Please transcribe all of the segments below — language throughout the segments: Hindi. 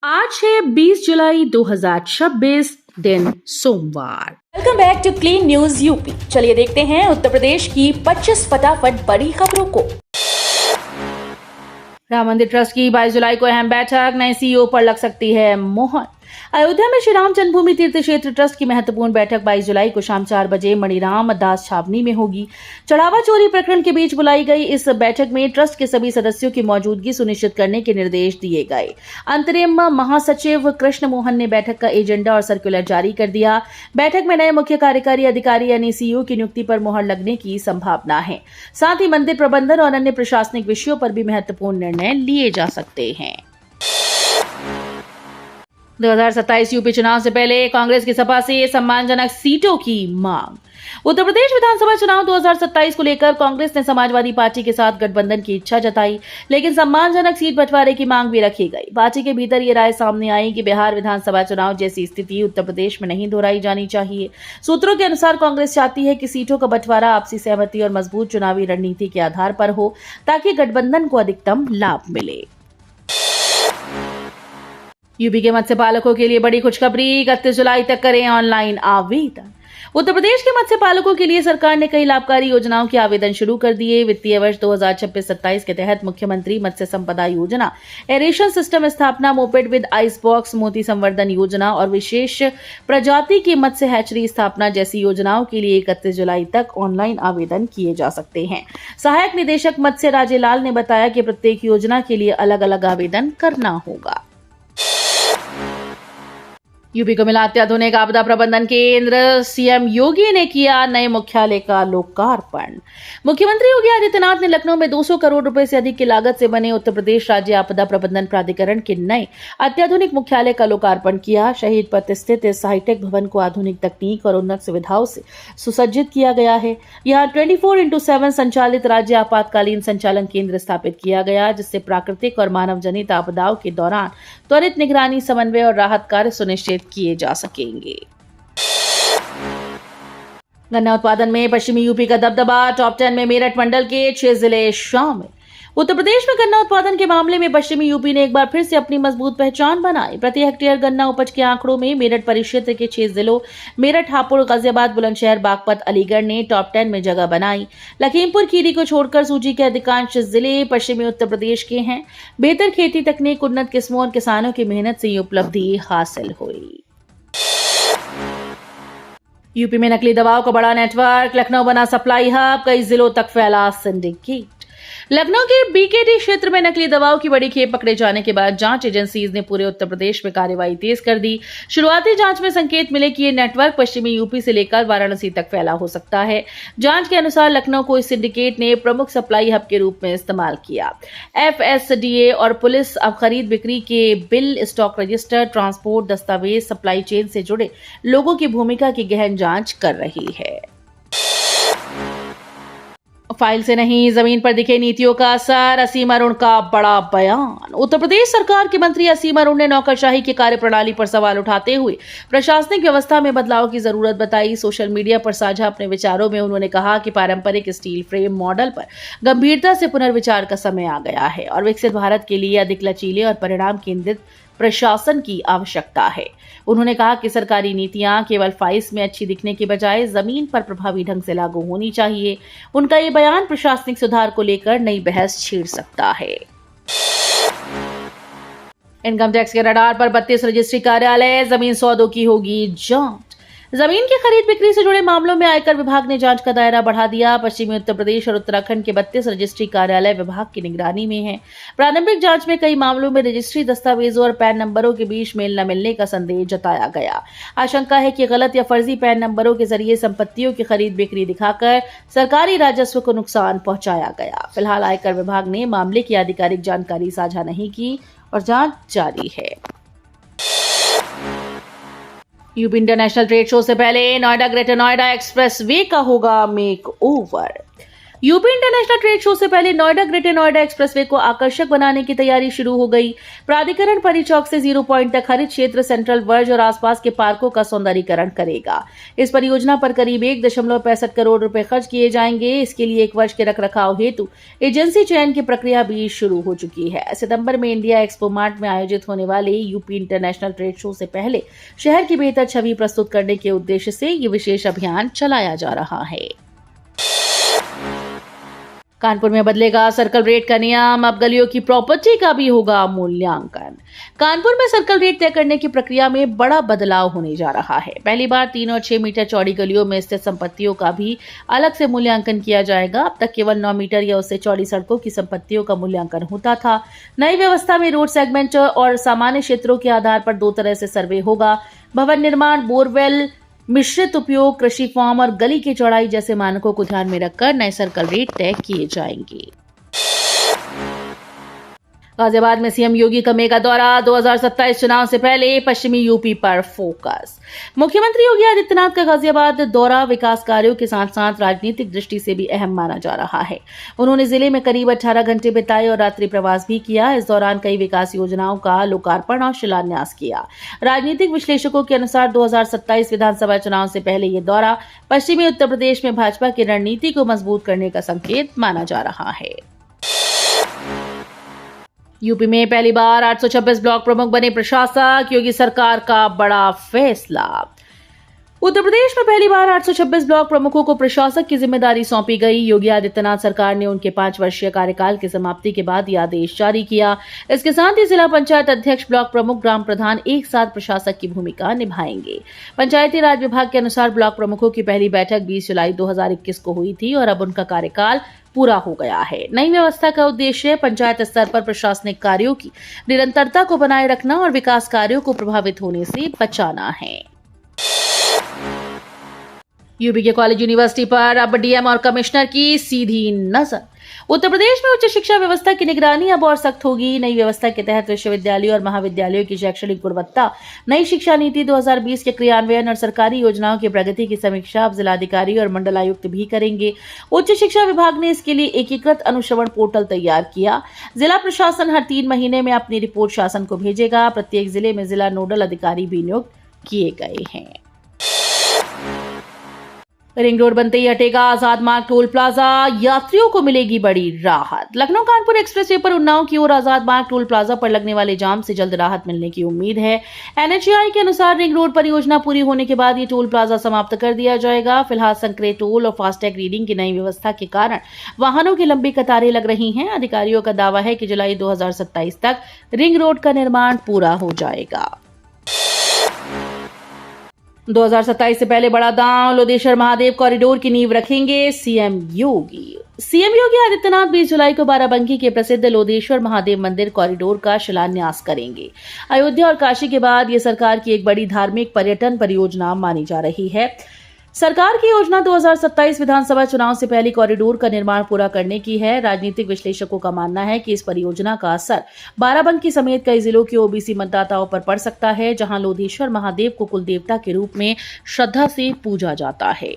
आज है 20 जुलाई 2026 दिन सोमवार। Welcome back to clean news UP. चलिए देखते हैं उत्तर प्रदेश की 25 फटाफट बड़ी खबरों को। राम मंदिर ट्रस्ट की 22 जुलाई को अहम बैठक, नए सीईओ पर लग सकती है मोहर। अयोध्या में श्री राम जन्मभूमि तीर्थ क्षेत्र ट्रस्ट की महत्वपूर्ण बैठक 22 जुलाई को शाम 4 बजे मणिराम दास छावनी में होगी। चढ़ावा चोरी प्रकरण के बीच बुलाई गई इस बैठक में ट्रस्ट के सभी सदस्यों की मौजूदगी सुनिश्चित करने के निर्देश दिए गए। अंतरिम महासचिव कृष्ण मोहन ने बैठक का एजेंडा और सर्कुलर जारी कर दिया। बैठक में नए मुख्य कार्यकारी अधिकारी यानी सीईओ की नियुक्ति पर मोहर लगने की संभावना है। साथ ही मंदिर प्रबंधन और अन्य प्रशासनिक विषयों पर भी महत्वपूर्ण निर्णय लिए जा सकते हैं। 2027 यूपी चुनाव से पहले कांग्रेस की सपा से सम्मानजनक सीटों की मांग। उत्तर प्रदेश विधानसभा चुनाव 2027 को लेकर कांग्रेस ने समाजवादी पार्टी के साथ गठबंधन की इच्छा जताई, लेकिन सम्मानजनक सीट बंटवारे की मांग भी रखी गई। पार्टी के भीतर ये राय सामने आई कि बिहार विधानसभा चुनाव जैसी स्थिति उत्तर प्रदेश में नहीं दोहराई जानी चाहिए। सूत्रों के अनुसार कांग्रेस चाहती है कि सीटों का बंटवारा आपसी सहमति और मजबूत चुनावी रणनीति के आधार पर हो, ताकि गठबंधन को अधिकतम लाभ मिले। यूपी के मत्स्य पालकों के लिए बड़ी खुशखबरी, 31 जुलाई तक करें ऑनलाइन आवेदन। उत्तर प्रदेश के मत्स्य पालकों के लिए सरकार ने कई लाभकारी योजनाओं के आवेदन शुरू कर दिए। वित्तीय वर्ष 2026-27 के तहत मुख्यमंत्री मत्स्य संपदा योजना, एरेशन सिस्टम स्थापना, मोपेड विद आइस बॉक्स, मोती संवर्धन योजना और विशेष प्रजाति की मत्स्य हैचरी स्थापना जैसी योजनाओं के लिए 31 जुलाई तक ऑनलाइन आवेदन किए जा सकते हैं। सहायक निदेशक मत्स्य राजेलाल ने बताया कि प्रत्येक योजना के लिए अलग अलग आवेदन करना होगा। यूपी को मिला अत्याधुनिक आपदा प्रबंधन केंद्र, सीएम योगी ने किया नए मुख्यालय का लोकार्पण। मुख्यमंत्री योगी आदित्यनाथ ने लखनऊ में 200 करोड़ रुपए से अधिक की लागत से बने उत्तर प्रदेश राज्य आपदा प्रबंधन प्राधिकरण के नए अत्याधुनिक मुख्यालय का लोकार्पण किया। शहीद पथ स्थित इस हाईटेक भवन को आधुनिक तकनीक और उन्नत सुविधाओं से सुसज्जित किया गया है। यहाँ 24/7 संचालित राज्य आपातकालीन संचालन केंद्र स्थापित किया गया, जिससे प्राकृतिक और मानव जनित आपदाओं के दौरान त्वरित निगरानी, समन्वय और राहत कार्य सुनिश्चित किए जा सकेंगे। गन्ना उत्पादन में पश्चिमी यूपी का दबदबा, टॉप 10 में मेरठ मंडल के 6 जिले शामिल। उत्तर प्रदेश में गन्ना उत्पादन के मामले में पश्चिमी यूपी ने एक बार फिर से अपनी मजबूत पहचान बनाई। प्रति हेक्टेयर गन्ना उपज के आंकड़ों में मेरठ परिक्षेत्र के 6 जिलों मेरठ, हापुड़, गाजियाबाद, बुलंदशहर, बागपत, अलीगढ़ ने टॉप 10 में जगह बनाई। लखीमपुर खीरी को छोड़कर सूची के अधिकांश जिले पश्चिमी उत्तर प्रदेश के हैं। बेहतर खेती तकनीक, उन्नत किस्मों और किसानों की मेहनत से ये उपलब्धि हासिल हुई। यूपी में नकली दवाओं का बड़ा नेटवर्क, लखनऊ बना सप्लाई हब, कई जिलों तक फैला सिंडिकेट। लखनऊ के बीकेडी क्षेत्र में नकली दवाओं की बड़ी खेप पकड़े जाने के बाद जांच एजेंसीज ने पूरे उत्तर प्रदेश में कार्रवाई तेज कर दी। शुरुआती जांच में संकेत मिले कि ये नेटवर्क पश्चिमी यूपी से लेकर वाराणसी तक फैला हो सकता है। जांच के अनुसार लखनऊ को इस सिंडिकेट ने प्रमुख सप्लाई हब के रूप में इस्तेमाल किया। एफएसडीए और पुलिस अब खरीद बिक्री के बिल, स्टॉक रजिस्टर, ट्रांसपोर्ट, दस्तावेज, सप्लाई चेन से जुड़े लोगों की भूमिका की गहन जांच कर रही है। फाइल से नहीं, जमीन पर दिखे नीतियों का असर, असीम अरुण का बड़ा बयान। उत्तर प्रदेश सरकार के मंत्री असीम अरुण ने नौकरशाही की कार्यप्रणाली पर सवाल उठाते हुए प्रशासनिक व्यवस्था में बदलाव की जरूरत बताई। सोशल मीडिया पर साझा अपने विचारों में उन्होंने कहा कि पारंपरिक स्टील फ्रेम मॉडल पर गंभीरता से पुनर्विचार का समय आ गया है और विकसित भारत के लिए अधिक लचीले और परिणाम केंद्रित प्रशासन की आवश्यकता है। उन्होंने कहा कि सरकारी नीतियां केवल फाइल्स में अच्छी दिखने के बजाय जमीन पर प्रभावी ढंग से लागू होनी चाहिए। उनका ये बयान प्रशासनिक सुधार को लेकर नई बहस छेड़ सकता है। इनकम टैक्स के रडार पर 32 रजिस्ट्री कार्यालय, जमीन सौदों की होगी जांच। जमीन की खरीद बिक्री से जुड़े मामलों में आयकर विभाग ने जांच का दायरा बढ़ा दिया। पश्चिमी उत्तर प्रदेश और उत्तराखंड के 32 रजिस्ट्री कार्यालय विभाग की निगरानी में हैं। प्रारंभिक जांच में कई मामलों में रजिस्ट्री दस्तावेजों और पैन नंबरों के बीच मेल न मिलने का संदेह जताया गया। आशंका है कि गलत या फर्जी पैन नंबरों के जरिए संपत्तियों की खरीद बिक्री दिखाकर सरकारी राजस्व को नुकसान पहुंचाया गया। फिलहाल आयकर विभाग ने मामले की आधिकारिक जानकारी साझा नहीं की और जांच जारी है। यूपी इंटरनेशनल ट्रेड शो से पहले Noida greater Noida express way का होगा make over. UP international trade show से पहले नोएडा ग्रेटर नोएडा एक्सप्रेसवे को आकर्षक बनाने की तैयारी शुरू हो गई। प्राधिकरण परी चौक से 0 पॉइंट तक हरित क्षेत्र, सेंट्रल वर्ज और आसपास के पार्कों का सौंदर्यीकरण करेगा। इस परियोजना पर करीब 1.65 करोड़ रुपए खर्च किए जाएंगे। इसके लिए 1 वर्ष के रखरखाव हेतु एजेंसी चयन की प्रक्रिया भी शुरू हो चुकी है। सितंबर में इंडिया एक्सपो मार्ट में आयोजित होने वाले यूपी इंटरनेशनल ट्रेड शो से पहले शहर की बेहतर छवि प्रस्तुत करने के उद्देश्य से ये विशेष अभियान चलाया जा रहा है। कानपुर में बदलेगा सर्कल रेट का नियम, अब गलियों की प्रॉपर्टी का भी होगा मूल्यांकन। कानपुर में सर्कल रेट तय करने की प्रक्रिया में बड़ा बदलाव होने जा रहा है। पहली बार 3 और 6 मीटर चौड़ी गलियों में स्थित संपत्तियों का भी अलग से मूल्यांकन किया जाएगा। अब तक केवल 9 मीटर या उससे चौड़ी सड़कों की संपत्तियों का मूल्यांकन होता था। नई व्यवस्था में रोड सेगमेंट और सामान्य क्षेत्रों के आधार पर 2 तरह से सर्वे होगा। भवन निर्माण, बोरवेल, मिश्रित उपयोग, कृषि फार्म और गली की चौड़ाई जैसे मानकों को ध्यान में रखकर नए सर्कल रेट तय किए जाएंगे। गाजियाबाद में सीएम योगी का मेगा दौरा, 2027 चुनाव से पहले पश्चिमी यूपी पर फोकस। मुख्यमंत्री योगी आदित्यनाथ का गाजियाबाद दौरा विकास कार्यों के साथ साथ राजनीतिक दृष्टि से भी अहम माना जा रहा है। उन्होंने जिले में करीब 18 घंटे बिताए और रात्रि प्रवास भी किया। इस दौरान कई विकास योजनाओं का लोकार्पण और शिलान्यास किया। राजनीतिक विश्लेषकों के अनुसार 2027 विधानसभा चुनाव से पहले ये दौरा पश्चिमी उत्तर प्रदेश में भाजपा की रणनीति को मजबूत करने का संकेत माना जा रहा है। यूपी में पहली बार 826 ब्लॉक प्रमुख बने प्रशासक, योगी सरकार का बड़ा फैसला। उत्तर प्रदेश में पहली बार 826 ब्लॉक प्रमुखों को प्रशासक की जिम्मेदारी सौंपी गई। योगी आदित्यनाथ सरकार ने उनके 5 वर्षीय कार्यकाल की समाप्ति के बाद यह आदेश जारी किया। इसके साथ ही जिला पंचायत अध्यक्ष, ब्लॉक प्रमुख, ग्राम प्रधान एक साथ प्रशासक की भूमिका निभाएंगे। पंचायती राज विभाग के अनुसार ब्लॉक प्रमुखों की पहली बैठक 20 जुलाई 2021 को हुई थी और अब उनका कार्यकाल पूरा हो गया है। नई व्यवस्था का उद्देश्य पंचायत स्तर पर प्रशासनिक कार्यों की निरंतरता को बनाए रखना और विकास कार्यों को प्रभावित होने से बचाना है। यूपी के कॉलेज यूनिवर्सिटी पर अब डीएम और कमिश्नर की सीधी नजर। उत्तर प्रदेश में उच्च शिक्षा व्यवस्था की निगरानी अब और सख्त होगी। नई व्यवस्था के तहत विश्वविद्यालयों और महाविद्यालयों की शैक्षणिक गुणवत्ता, नई शिक्षा नीति 2020 के क्रियान्वयन और सरकारी योजनाओं की प्रगति की समीक्षा अब जिलाधिकारी और मंडलायुक्त भी करेंगे। उच्च शिक्षा विभाग ने इसके लिए एकीकृत अनुश्रवण पोर्टल तैयार किया। जिला प्रशासन हर 3 महीने में अपनी रिपोर्ट शासन को भेजेगा। प्रत्येक जिले में जिला नोडल अधिकारी भी नियुक्त किए गए हैं। रिंग रोड बनते ही हटेगा आजाद मार्ग टोल प्लाजा, यात्रियों को मिलेगी बड़ी राहत। लखनऊ कानपुर एक्सप्रेसवे पर उन्नाव की ओर आजाद मार्ग टोल प्लाजा पर लगने वाले जाम से जल्द राहत मिलने की उम्मीद है। एनएचएआई के अनुसार रिंग रोड परियोजना पूरी होने के बाद ये टोल प्लाजा समाप्त कर दिया जाएगा। फिलहाल संक्रिय टोल और फास्टैग रीडिंग की नई व्यवस्था के कारण वाहनों की लंबी कतारें लग रही हैं। अधिकारियों का दावा है कि जुलाई 2027 तक रिंग रोड का निर्माण पूरा हो जाएगा। 2027 से पहले बड़ा दांव, लोदेश्वर महादेव कॉरिडोर की नींव रखेंगे सीएम योगी। सीएम योगी आदित्यनाथ 20 जुलाई को बाराबंकी के प्रसिद्ध लोदेश्वर महादेव मंदिर कॉरिडोर का शिलान्यास करेंगे। अयोध्या और काशी के बाद ये सरकार की एक बड़ी धार्मिक पर्यटन परियोजना मानी जा रही है। सरकार की योजना 2027 विधानसभा चुनाव से पहले कॉरिडोर का निर्माण पूरा करने की है। राजनीतिक विश्लेषकों का मानना है कि इस परियोजना का असर बाराबंकी समेत कई जिलों के ओबीसी मतदाताओं पर पड़ सकता है, जहां लोदेश्वर महादेव को कुलदेवता के रूप में श्रद्धा से पूजा जाता है।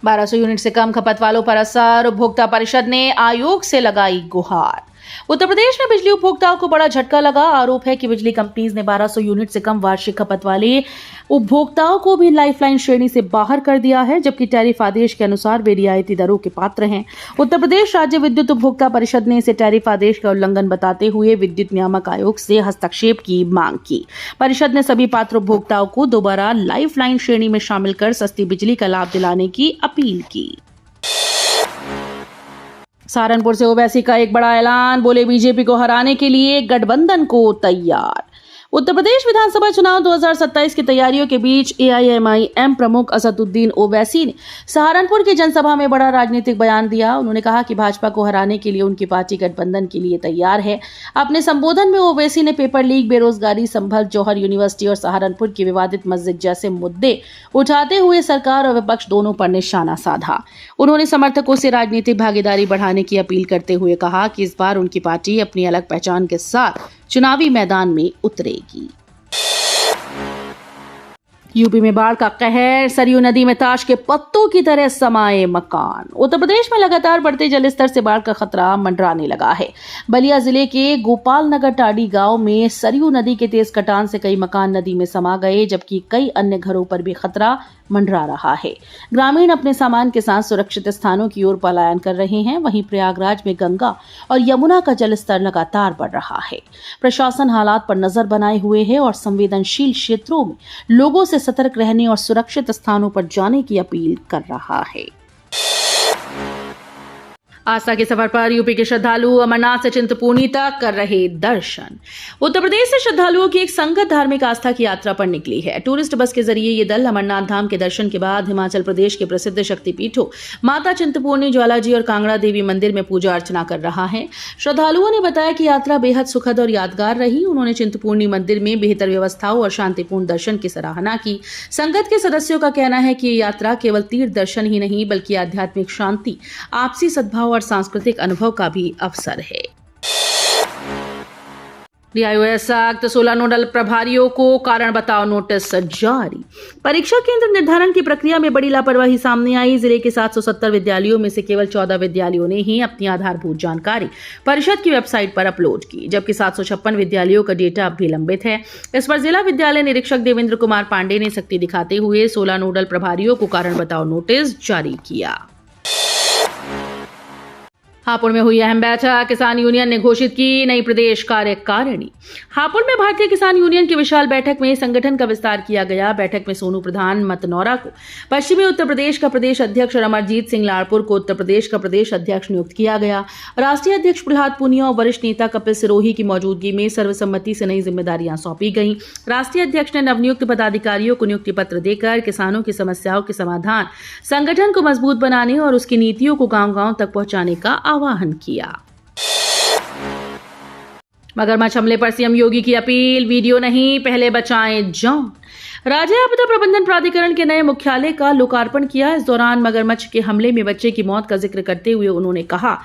1200 यूनिट से कम खपत वालों पर असर, उपभोक्ता परिषद ने आयोग से लगाई गुहार। उत्तर प्रदेश में बिजली उपभोक्ताओं को बड़ा झटका लगा। आरोप है कि बिजली कंपनीज ने 1200 यूनिट से कम वार्षिक खपत वाले उपभोक्ताओं को भी लाइफलाइन श्रेणी से बाहर कर दिया है, जबकि टैरिफ आदेश के अनुसार वे रियायती दरों के पात्र हैं। उत्तर प्रदेश राज्य विद्युत उपभोक्ता परिषद ने इसे टैरिफ आदेश का उल्लंघन बताते हुए विद्युत नियामक आयोग से हस्तक्षेप की मांग की। परिषद ने सभी पात्र उपभोक्ताओं को दोबारा लाइफलाइन श्रेणी में शामिल कर सस्ती बिजली का लाभ दिलाने की अपील की। सहारनपुर से ओवैसी का एक बड़ा ऐलान, बोले बीजेपी को हराने के लिए गठबंधन को तैयार। उत्तर प्रदेश विधानसभा चुनाव 2027 की तैयारियों के बीच एआईएमआईएम प्रमुख असदुद्दीन ओवैसी ने सहारनपुर की जनसभा में बड़ा राजनीतिक बयान दिया। उन्होंने कहा कि भाजपा को हराने के लिए उनकी पार्टी गठबंधन के लिए तैयार है। अपने संबोधन में ओवैसी ने पेपर लीक, बेरोजगारी, संभल, जौहर यूनिवर्सिटी और सहारनपुर की विवादित मस्जिद जैसे मुद्दे उठाते हुए सरकार और विपक्ष दोनों पर निशाना साधा। उन्होंने समर्थकों से राजनीतिक भागीदारी बढ़ाने की अपील करते हुए कहा कि इस बार उनकी पार्टी अपनी अलग पहचान के साथ चुनावी मैदान में उतरेगी। यूपी में बाढ़ का कहर, सरयू नदी में ताश के पत्तों की तरह समाये मकान। उत्तर प्रदेश में लगातार बढ़ते जलस्तर से बाढ़ का खतरा मंडराने लगा है। बलिया जिले के गोपाल नगर टाडी गांव में सरयू नदी के तेज कटान से कई मकान नदी में समा गए, जबकि कई अन्य घरों पर भी खतरा मंडरा रहा है। ग्रामीण अपने सामान के साथ सुरक्षित स्थानों की ओर पलायन कर रहे हैं। वहीं प्रयागराज में गंगा और यमुना का जलस्तर लगातार बढ़ रहा है। प्रशासन हालात पर नजर बनाए हुए है और संवेदनशील क्षेत्रों में लोगों से सतर्क रहने और सुरक्षित स्थानों पर जाने की अपील कर रहा है। आस्था के सफर पर यूपी के श्रद्धालु अमरनाथ से चिंतपूर्णी तक कर रहे दर्शन। उत्तर प्रदेश से श्रद्धालुओं की एक संगत धार्मिक आस्था की यात्रा पर निकली है। टूरिस्ट बस के जरिए ये दल अमरनाथ धाम के दर्शन के बाद हिमाचल प्रदेश के प्रसिद्ध शक्तिपीठों माता चिंतपूर्णी, ज्वालाजी और कांगड़ा देवी मंदिर में पूजा अर्चना कर रहा है। श्रद्धालुओं ने बताया कि यात्रा बेहद सुखद और यादगार रही। उन्होंने चिंतपूर्णी मंदिर में बेहतर व्यवस्थाओं और शांतिपूर्ण दर्शन की सराहना की। संगत के सदस्यों का कहना है कि ये यात्रा केवल तीर्थ दर्शन ही नहीं बल्कि आध्यात्मिक शांति, आपसी सद्भाव और सांस्कृतिक अनुभव का भी अवसर है। डीआईओएस सख्त, 16 नोडल प्रभारियों को कारण बताओ नोटिस जारी। परीक्षा केंद्र निर्धारण की प्रक्रिया में बड़ी लापरवाही सामने आई। जिले के 770 विद्यालयों में से केवल 14 विद्यालयों ने ही अपनी आधारभूत जानकारी परिषद की वेबसाइट पर अपलोड की, जबकि 756 विद्यालयों का डेटा अब भी लंबित है। इस पर जिला विद्यालय निरीक्षक देवेंद्र कुमार पांडे ने सख्ती दिखाते हुए 16 नोडल प्रभारियों को कारण बताओ नोटिस जारी किया। हापुड़ में हुई अहम बैठक, किसान यूनियन ने घोषित की नई प्रदेश कार्यकारिणी। हापुड़ में भारतीय किसान यूनियन की विशाल बैठक में संगठन का विस्तार किया गया। बैठक में सोनू प्रधान मतनौरा को पश्चिमी उत्तर प्रदेश का प्रदेश अध्यक्ष और अमरजीत सिंह लाड़पुर को उत्तर प्रदेश का प्रदेश अध्यक्ष नियुक्त किया गया। राष्ट्रीय अध्यक्ष प्रहलाद पूनिया और वरिष्ठ नेता कपिल सिरोही की मौजूदगी में सर्वसम्मति से नई जिम्मेदारियां सौंपी गईं। राष्ट्रीय अध्यक्ष ने नवनियुक्त पदाधिकारियों को नियुक्ति पत्र देकर किसानों की समस्याओं के समाधान, संगठन को मजबूत बनाने और उसकी नीतियों को गांव-गांव तक पहुंचाने का आह्वान किया। मगरमच्छ हमले पर सीएम योगी की अपील, वीडियो नहीं, पहले बचाएं जान। राज्य आपदा प्रबंधन प्राधिकरण के नए मुख्यालय का लोकार्पण किया। इस दौरान मगरमच्छ के हमले में बच्चे की मौत का जिक्र करते हुए उन्होंने कहा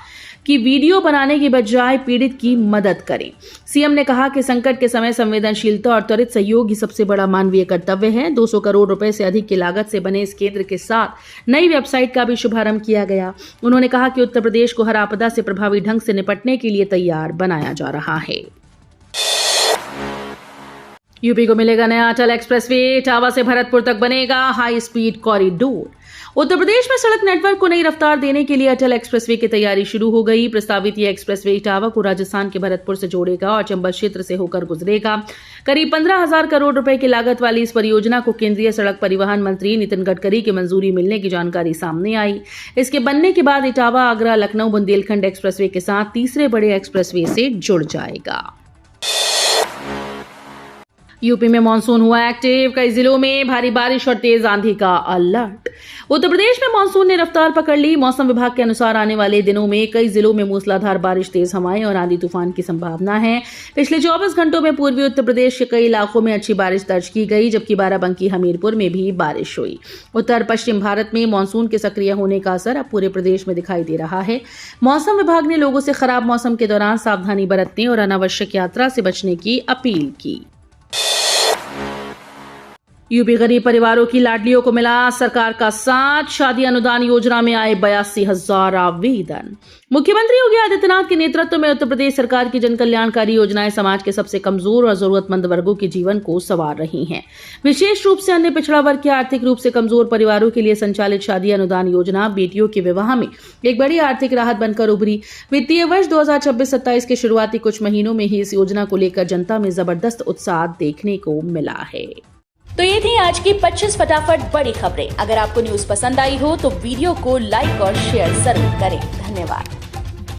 कि वीडियो बनाने की बजाय पीड़ित की मदद करें। सीएम ने कहा कि संकट के समय संवेदनशीलता और त्वरित सहयोग ही सबसे बड़ा मानवीय कर्तव्य है। 200 करोड़ रुपए से अधिक की लागत से बने इस केंद्र के साथ नई वेबसाइट का भी शुभारंभ किया गया। उन्होंने कहा कि उत्तर प्रदेश को हर आपदा से प्रभावी ढंग से निपटने के लिए तैयार बनाया जा रहा है। यूपी को मिलेगा नया अटल एक्सप्रेसवे, इटावा से भरतपुर तक बनेगा high speed corridor. Uttar Pradesh में सड़क नेटवर्क को नई रफ्तार देने के लिए अटल एक्सप्रेसवे की तैयारी शुरू हो गई। प्रस्तावित ये एक्सप्रेसवे इटावा को राजस्थान के भरतपुर से जोड़ेगा और चंबल क्षेत्र से होकर गुजरेगा। करीब 15,000 करोड़ रुपए की लागत वाली इस परियोजना को केंद्रीय सड़क परिवहन मंत्री नितिन गडकरी की मंजूरी मिलने की जानकारी सामने आई। इसके बनने के बाद इटावा आगरा लखनऊ बुंदेलखंड एक्सप्रेसवे के साथ तीसरे बड़े एक्सप्रेसवे से जुड़ जाएगा। यूपी में मानसून हुआ एक्टिव, कई जिलों में भारी बारिश और तेज आंधी का अलर्ट। उत्तर प्रदेश में मानसून ने रफ्तार पकड़ ली। मौसम विभाग के अनुसार आने वाले दिनों में कई जिलों में मूसलाधार बारिश, तेज हवाएं और आंधी तूफान की संभावना है। पिछले 24 घंटों में पूर्वी उत्तर प्रदेश के कई इलाकों में अच्छी बारिश दर्ज की गई, जबकि बाराबंकी, हमीरपुर में भी बारिश हुई। उत्तर पश्चिम भारत में मानसून के सक्रिय होने का असर अब पूरे प्रदेश में दिखाई दे रहा है। मौसम विभाग ने लोगों से खराब मौसम के दौरान सावधानी बरतने और अनावश्यक यात्रा से बचने की अपील की। यूपी गरीब परिवारों की लाडलियों को मिला सरकार का साथ, शादी अनुदान योजना में आए 82,000 आवेदन। मुख्यमंत्री योगी आदित्यनाथ के नेतृत्व में उत्तर प्रदेश सरकार की जन कल्याणकारी योजनाएं समाज के सबसे कमजोर और जरूरतमंद वर्गों के जीवन को संवार रही हैं। विशेष रूप से अन्य पिछड़ा वर्ग के आर्थिक रूप से कमजोर परिवारों के लिए संचालित शादी अनुदान योजना बेटियों के विवाह में एक बड़ी आर्थिक राहत बनकर उभरी। वित्तीय वर्ष 2026-27 के शुरुआती कुछ महीनों में ही इस योजना को लेकर जनता में जबरदस्त उत्साह देखने को मिला है। तो ये थी आज की 25 फटाफट बड़ी खबरें। अगर आपको न्यूज पसंद आई हो तो वीडियो को लाइक और शेयर जरूर करें। धन्यवाद।